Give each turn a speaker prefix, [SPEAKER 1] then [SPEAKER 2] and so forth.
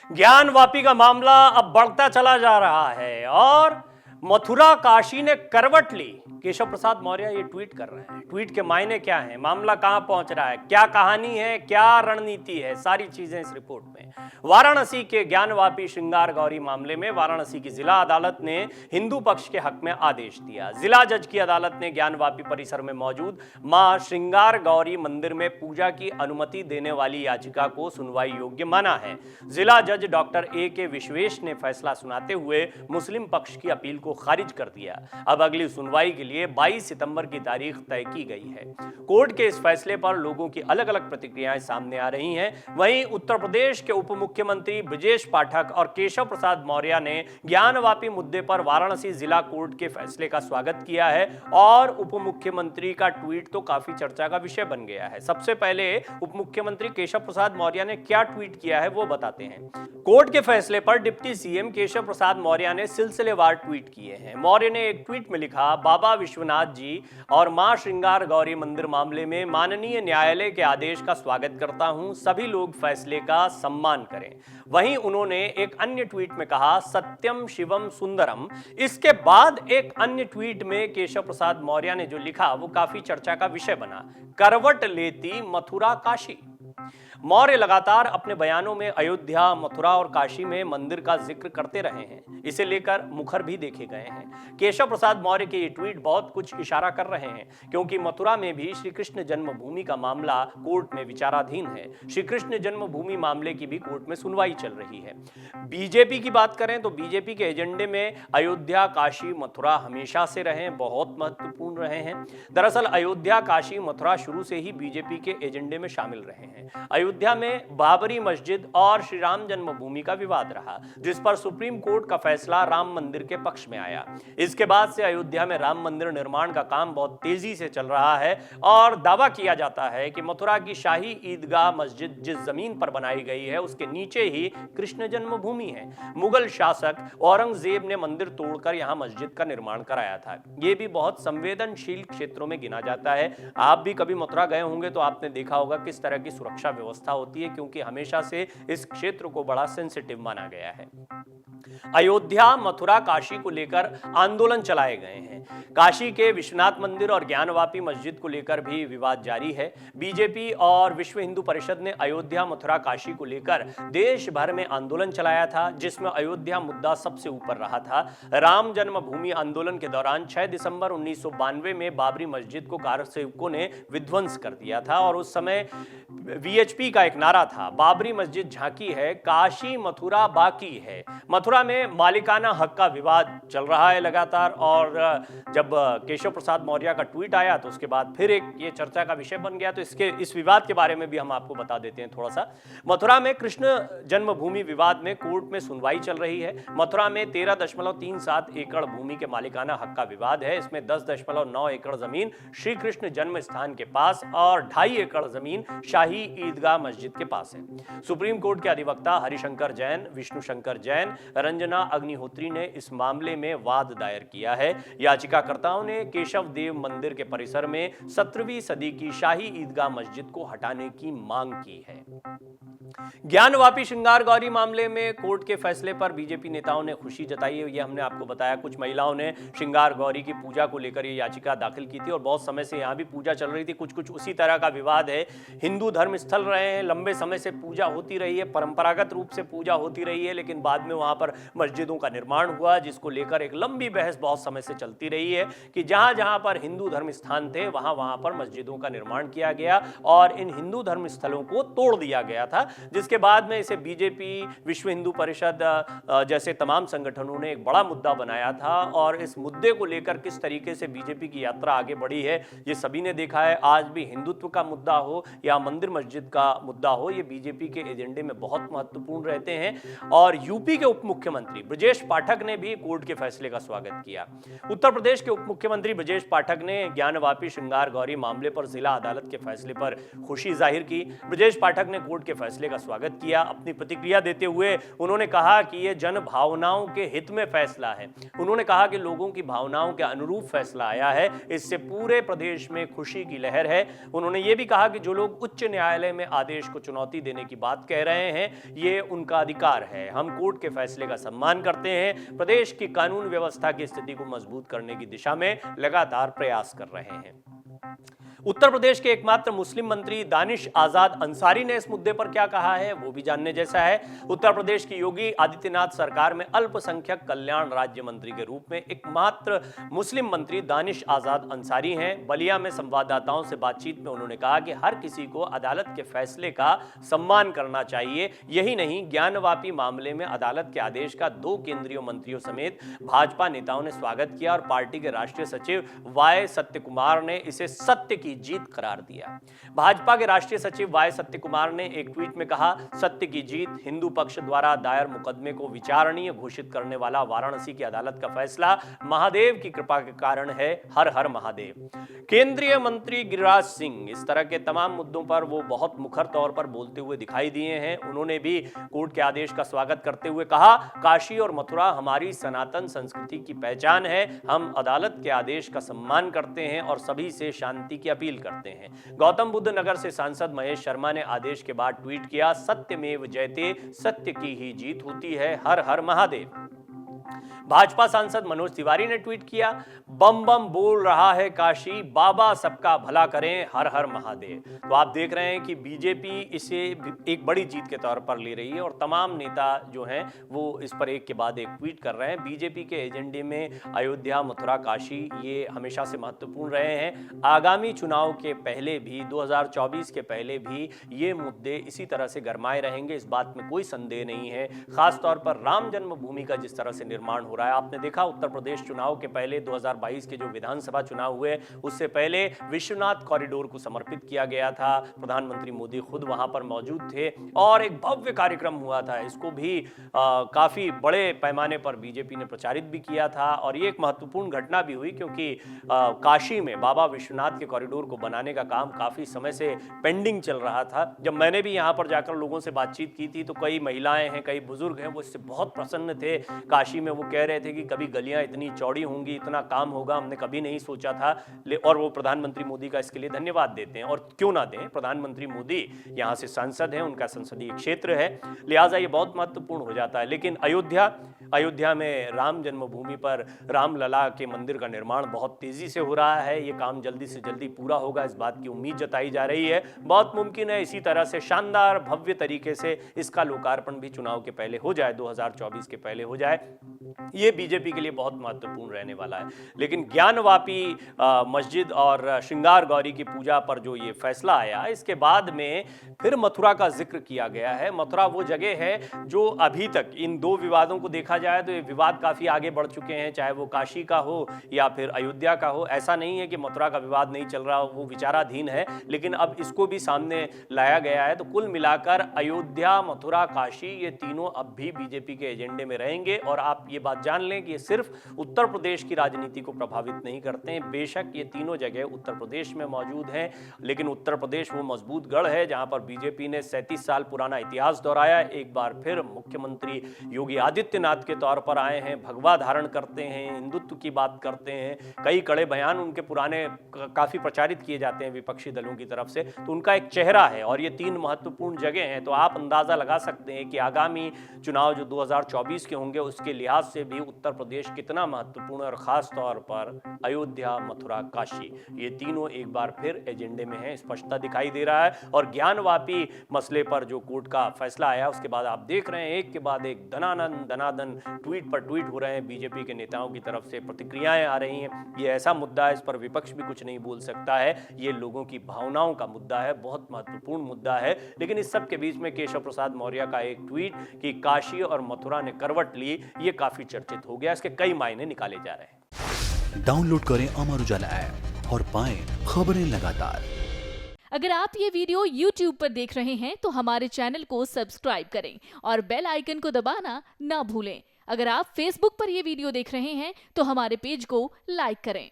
[SPEAKER 1] ज्ञानवापी का मामला अब बढ़ता चला जा रहा है और मथुरा काशी ने करवट ली। केशव प्रसाद मौर्य ये ट्वीट कर रहे हैं। ट्वीट के मायने क्या हैं, मामला कहां पहुंच रहा है, क्या कहानी है, क्या रणनीति है, सारी चीजें इस रिपोर्ट में। वाराणसी के ज्ञानवापी श्रृंगार गौरी मामले में वाराणसी की जिला अदालत ने हिंदू पक्ष के हक में आदेश दिया। जिला जज की अदालत ने ज्ञानवापी परिसर में मौजूद मां श्रृंगार गौरी मंदिर में पूजा की अनुमति देने वाली याचिका को सुनवाई योग्य माना है। जिला जज डॉक्टर ए विश्वेश ने फैसला सुनाते हुए मुस्लिम पक्ष की अपील को खारिज कर दिया। अब अगली सुनवाई के लिए 22 सितंबर की तारीख तय की गई है। कोर्ट के इस फैसले पर लोगों की अलग अलग प्रतिक्रियाएं सामने आ रही हैं। वहीं उत्तर प्रदेश के उप मुख्यमंत्री ब्रजेश पाठक और केशव प्रसाद मौर्य ने ज्ञानवापी मुद्दे पर वाराणसी जिला कोर्ट के फैसले का स्वागत किया है और उप मुख्यमंत्री का ट्वीट तो काफी चर्चा का विषय बन गया है। सबसे पहले उप मुख्यमंत्री केशव प्रसाद मौर्य ने क्या ट्वीट किया है वो बताते हैं। कोर्ट के फैसले पर डिप्टी सीएम केशव प्रसाद मौर्य ने सिलसिलेवार ट्वीट किए हैं। मौर्य ने एक ट्वीट में लिखा, बाबा विश्वनाथ जी और मां श्रृंगार गौरी मंदिर मामले में माननीय न्यायालय के आदेश का स्वागत करता हूं। सभी लोग फैसले का सम्मान करें। वहीं उन्होंने एक अन्य ट्वीट में कहा, सत्यम शिवम सुंदरम। इसके बाद एक अन्य ट्वीट में केशव प्रसाद मौर्य ने जो लिखा वो काफी चर्चा का विषय बना, करवट लेती मथुरा काशी। मौर्य लगातार अपने बयानों में अयोध्या, मथुरा और काशी में मंदिर का जिक्र करते रहे हैं। इसे लेकर मुखर भी देखे गए हैं। केशव प्रसाद मौर्य के ये ट्वीट बहुत कुछ इशारा कर रहे हैं, क्योंकि मथुरा में भी श्री कृष्ण जन्मभूमि का मामला कोर्ट में विचाराधीन है। श्री कृष्ण जन्मभूमि मामले की भी कोर्ट में सुनवाई चल रही है। बीजेपी की बात करें तो बीजेपी के एजेंडे में अयोध्या, काशी, मथुरा हमेशा से रहे, बहुत महत्वपूर्ण रहे हैं। दरअसल अयोध्या, काशी, मथुरा शुरू से ही बीजेपी के एजेंडे में शामिल रहे हैं। अयोध्या में बाबरी मस्जिद और श्री राम जन्मभूमि का विवाद रहा, जिस पर सुप्रीम कोर्ट का फैसला राम मंदिर के पक्ष में आया। इसके बाद से अयोध्या में राम मंदिर निर्माण का काम बहुत तेजी से चल रहा है और दावा किया जाता है कि मथुरा की शाही ईदगाह मस्जिद जिस जमीन पर बनाई गई है उसके नीचे ही कृष्ण जन्मभूमि है। मुगल शासक औरंगजेब ने मंदिर तोड़कर यहां मस्जिद का निर्माण कराया था। यह भी बहुत संवेदनशील क्षेत्रों में गिना जाता है। आप भी कभी मथुरा गए होंगे तो आपने देखा होगा किस तरह की सुरक्षा व्यवस्था होती है, क्योंकि हमेशा से इस क्षेत्र को बड़ा सेंसिटिव माना गया है। अयोध्या, मथुरा, काशी को लेकर आंदोलन चलाए गए हैं। काशी के विश्वनाथ मंदिर और ज्ञानवापी मस्जिद को लेकर भी विवाद जारी है। बीजेपी और विश्व हिंदू परिषद ने अयोध्या, मथुरा, काशी को लेकर देश भर में आंदोलन चलाया था, जिसमें अयोध्या मुद्दा सबसे ऊपर रहा था। राम जन्मभूमि आंदोलन के दौरान 6 दिसंबर 1992 में बाबरी मस्जिद को कारसेवकों ने विध्वंस कर दिया था और उस समय वीएचपी का एक नारा था, बाबरी मस्जिद झांकी है, काशी मथुरा बाकी है। मथुरा में मालिकाना हक का विवाद चल रहा है लगातार, और जब केशव प्रसाद मौर्य का ट्वीट आया तो उसके बाद फिर एक ये चर्चा का विषय बन गया। तो इस विवाद के बारे में भी हम आपको बता देते हैं थोड़ा सा। मथुरा में कृष्ण जन्मभूमि विवाद में कोर्ट में सुनवाई चल रही है। मथुरा में 13.37 एकड़ भूमि के मालिकाना हक का विवाद है। इसमें 10.9 एकड़ जमीन श्री कृष्ण जन्म स्थान के पास और 2.5 एकड़ जमीन शाही ईदगाह मस्जिद के पास है। सुप्रीम कोर्ट के अधिवक्ता हरिशंकर जैन, विष्णु शंकर जैन, रंजना अग्निहोत्री ने इस मामले में वाद दायर किया है। याचिकाकर्ताओं ने केशव देव मंदिर के परिसर में 17वीं सदी की शाही ईदगाह मस्जिद को हटाने की मांग की है। ज्ञानवापी श्रृंगार गौरी मामले में कोर्ट के फैसले पर बीजेपी नेताओं ने खुशी जताई है। ये हमने आपको बताया, कुछ महिलाओं ने श्रृंगार गौरी की पूजा को लेकर ये याचिका दाखिल की थी और बहुत समय से यहाँ भी पूजा चल रही थी। कुछ उसी तरह का विवाद है। हिंदू धर्म स्थल रहे हैं, लंबे समय से पूजा होती रही है, परंपरागत रूप से पूजा होती रही है, लेकिन बाद में वहां पर मस्जिदों का निर्माण हुआ, जिसको लेकर एक लंबी बहस बहुत समय से चलती रही है कि जहां जहां पर हिंदू धर्म स्थान थे वहां पर मस्जिदों का निर्माण किया गया और इन हिंदू धर्म स्थलों को तोड़ दिया गया था, जिसके बाद में इसे बीजेपी, विश्व हिंदू परिषद जैसे तमाम संगठनों ने एक बड़ा मुद्दा बनाया था। और इस मुद्दे को लेकर किस तरीके से बीजेपी की यात्रा आगे बढ़ी है ये सभी ने देखा है। आज भी हिंदुत्व का मुद्दा हो या मंदिर मस्जिद का मुद्दा हो, ये बीजेपी के एजेंडे में बहुत महत्वपूर्ण रहते हैं। और यूपी के उप मुख्यमंत्री ब्रजेश पाठक ने भी कोर्ट के फैसले का स्वागत किया। उत्तर प्रदेश के उप मुख्यमंत्री ब्रजेश पाठक ने ज्ञानवापी श्रृंगार गौरी मामले पर जिला अदालत के फैसले पर खुशी जाहिर की। ब्रजेश पाठक ने कोर्ट के फैसले का स्वागत किया। अपनी प्रतिक्रिया देते हुए उन्होंने कहा कि यह जन भावनाओं के हित में फैसला है। उन्होंने कहा कि लोगों की भावनाओं के अनुरूप फैसला आया है, इससे पूरे प्रदेश में खुशी की लहर है। उन्होंने ये भी कहा कि जो लोग उच्च न्यायालय में आदेश को चुनौती देने की बात कह रहे हैं, ये उनका अधिकार है। हम कोर्ट के फैसले का सम्मान करते हैं। प्रदेश की कानून व्यवस्था की स्थिति को मजबूत करने की दिशा में लगातार प्रयास कर रहे हैं। उत्तर प्रदेश के एकमात्र मुस्लिम मंत्री दानिश आजाद अंसारी ने इस मुद्दे पर क्या कहा है, वो भी जानने जैसा है। उत्तर प्रदेश की योगी आदित्यनाथ सरकार में अल्पसंख्यक कल्याण राज्य मंत्री के रूप में एकमात्र मुस्लिम मंत्री दानिश आजाद अंसारी हैं। बलिया में संवाददाताओं से बातचीत में उन्होंने कहा कि हर किसी को अदालत के फैसले का सम्मान करना चाहिए। यही नहीं, ज्ञानवापी मामले में अदालत के आदेश का 2 केंद्रीय मंत्रियों समेत भाजपा नेताओं ने स्वागत किया और पार्टी के राष्ट्रीय सचिव वाई सत्यकुमार ने इसे सत्य की जीत करार दिया। भाजपा के राष्ट्रीय सचिव वाई सत्यकुमार ने एक ट्वीट में कहा, सत्य की जीत, हिंदू पक्ष द्वारा दायर मुकदमे को विचारणीय घोषित करने वाला वाराणसी की अदालत का फैसला महादेव की कृपा के कारण है। हर हर महादेव। केंद्रीय मंत्री गिरिराज सिंह, इस तरह के तमाम मुद्दों पर वो बहुत मुखर तौर पर बोलते हुए दिखाई दिए हैं। उन्होंने भी कोर्ट के आदेश का स्वागत करते हुए कहा, काशी और मथुरा हमारी सनातन संस्कृति की पहचान है। हम अदालत के आदेश का सम्मान करते हैं और सभी से शांति की अपील करते हैं। गौतम बुद्ध नगर से सांसद महेश शर्मा ने आदेश के बाद ट्वीट किया, सत्यमेव जयते, सत्य की ही जीत होती है। हर हर महादेव। भाजपा सांसद मनोज तिवारी ने ट्वीट किया, बम बम बोल रहा है काशी, बाबा सबका भला करें, हर हर महादेव। तो आप देख रहे हैं कि बीजेपी इसे एक बड़ी जीत के तौर पर ले रही है और तमाम नेता जो हैं वो इस पर एक के बाद एक ट्वीट कर रहे हैं। बीजेपी के एजेंडे में अयोध्या, मथुरा, काशी ये हमेशा से महत्वपूर्ण रहे हैं। आगामी चुनाव के पहले भी, 2024 के पहले भी ये मुद्दे इसी तरह से गरमाए रहेंगे, इस बात में कोई संदेह नहीं है। खासतौर पर राम जन्मभूमि का जिस तरह से निर्माण हो रहा है, आपने देखा उत्तर प्रदेश चुनाव के पहले 2022 के जो विधानसभा चुनाव हुए, उससे पहले विश्वनाथ कॉरिडोर को समर्पित किया गया था। प्रधानमंत्री मोदी खुद वहां पर मौजूद थे और एक भव्य कार्यक्रम हुआ था। इसको भी काफी बड़े पैमाने पर बीजेपी ने प्रचारित भी किया था और ये एक महत्वपूर्ण घटना भी हुई क्योंकि काशी में बाबा विश्वनाथ के कॉरिडोर को बनाने का काम काफी समय से पेंडिंग चल रहा था। जब मैंने भी यहां पर जाकर लोगों से बातचीत की थी तो कई महिलाएं हैं, कई बुजुर्ग हैं, वो इससे बहुत प्रसन्न थे। काशी में वो कह रहे थे कि कभी गलियां इतनी चौड़ी होंगी, इतना काम होगा, हमने कभी नहीं सोचा था। और वो प्रधानमंत्री मोदी का इसके लिए धन्यवाद देते हैं और क्यों ना दें, प्रधानमंत्री मोदी यहां से सांसद हैं, उनका संसदीय क्षेत्र है, लिहाजा ये बहुत महत्वपूर्ण हो जाता है। लेकिन अयोध्या में राम जन्मभूमि पर रामलला के मंदिर का निर्माण बहुत तेजी से हो रहा है। ये काम जल्दी से जल्दी पूरा होगा, इस बात की उम्मीद जताई जा रही है। बहुत मुमकिन है इसी तरह से शानदार भव्य तरीके से इसका लोकार्पण भी चुनाव के पहले हो जाए, 2024 के पहले हो जाए। ये बीजेपी के लिए बहुत महत्वपूर्ण रहने वाला है। लेकिन ज्ञानवापी मस्जिद और श्रृंगार गौरी की पूजा पर जो ये फैसला आया, इसके बाद में फिर मथुरा का जिक्र किया गया है। मथुरा वो जगह है जो अभी तक इन 2 विवादों को देखा जाए तो ये विवाद काफी आगे बढ़ चुके हैं, चाहे वो काशी का हो या फिर अयोध्या का हो। ऐसा नहीं है कि मथुरा का विवाद नहीं चल रहा, वो विचाराधीन है, लेकिन अब इसको भी सामने लाया गया है। तो कुल मिलाकर अयोध्या, मथुरा, काशी ये तीनों अब भी बीजेपी के एजेंडे में रहेंगे और आप ये बात जान लें कि ये सिर्फ उत्तर प्रदेश की राजनीति को प्रभावित नहीं करते हैं। बेशक ये तीनों जगह उत्तर प्रदेश में मौजूद हैं, लेकिन उत्तर प्रदेश वो मजबूत गढ़ है जहां पर बीजेपी ने 37 साल पुराना इतिहास दोहराया। एक बार फिर मुख्यमंत्री योगी आदित्यनाथ के तौर पर आए हैं, भगवा धारण करते हैं, हिंदुत्व की बात करते हैं, कई कड़े बयान उनके पुराने काफी प्रचारित किए जाते हैं विपक्षी दलों की तरफ से, तो उनका एक चेहरा है और ये 3 महत्वपूर्ण जगह हैं। तो आप अंदाजा लगा सकते हैं कि आगामी चुनाव जो 2024 के होंगे उसके लिहाज से भी उत्तर प्रदेश कितना महत्वपूर्ण है और खास तौर पर अयोध्या, मथुरा, काशी ये तीनों एक बार फिर एजेंडे में है, स्पष्टता दिखाई दे रहा है। और ज्ञानवापी मसले पर जो कोर्ट का फैसला आया उसके बाद आप देख रहे हैं एक के बाद एक दनादन ट्वीट पर ट्वीट हो रहे हैं, बीजेपी के नेताओं की तरफ से प्रतिक्रियाएं आ रही हैं। ये ऐसा मुद्दा है, इस पर विपक्ष भी कुछ नहीं बोल सकता है, ये लोगों की भावनाओं का मुद्दा है, बहुत महत्वपूर्ण मुद्दा है। लेकिन इस सब के बीच में केशव प्रसाद मौर्य का एक ट्वीट कि काशी और मथुरा ने करवट ली, ये काफी चर्चित हो गया, इसके कई मायने निकाले जा रहे हैं।
[SPEAKER 2] डाउनलोड करें अमर उजाला ऐप और पाएं खबरें लगातार।
[SPEAKER 3] अगर आप ये वीडियो YouTube पर देख रहे हैं तो हमारे चैनल को सब्सक्राइब करें और बेल आइकन को दबाना ना भूलें। अगर आप Facebook पर ये वीडियो देख रहे हैं तो हमारे पेज को लाइक करें।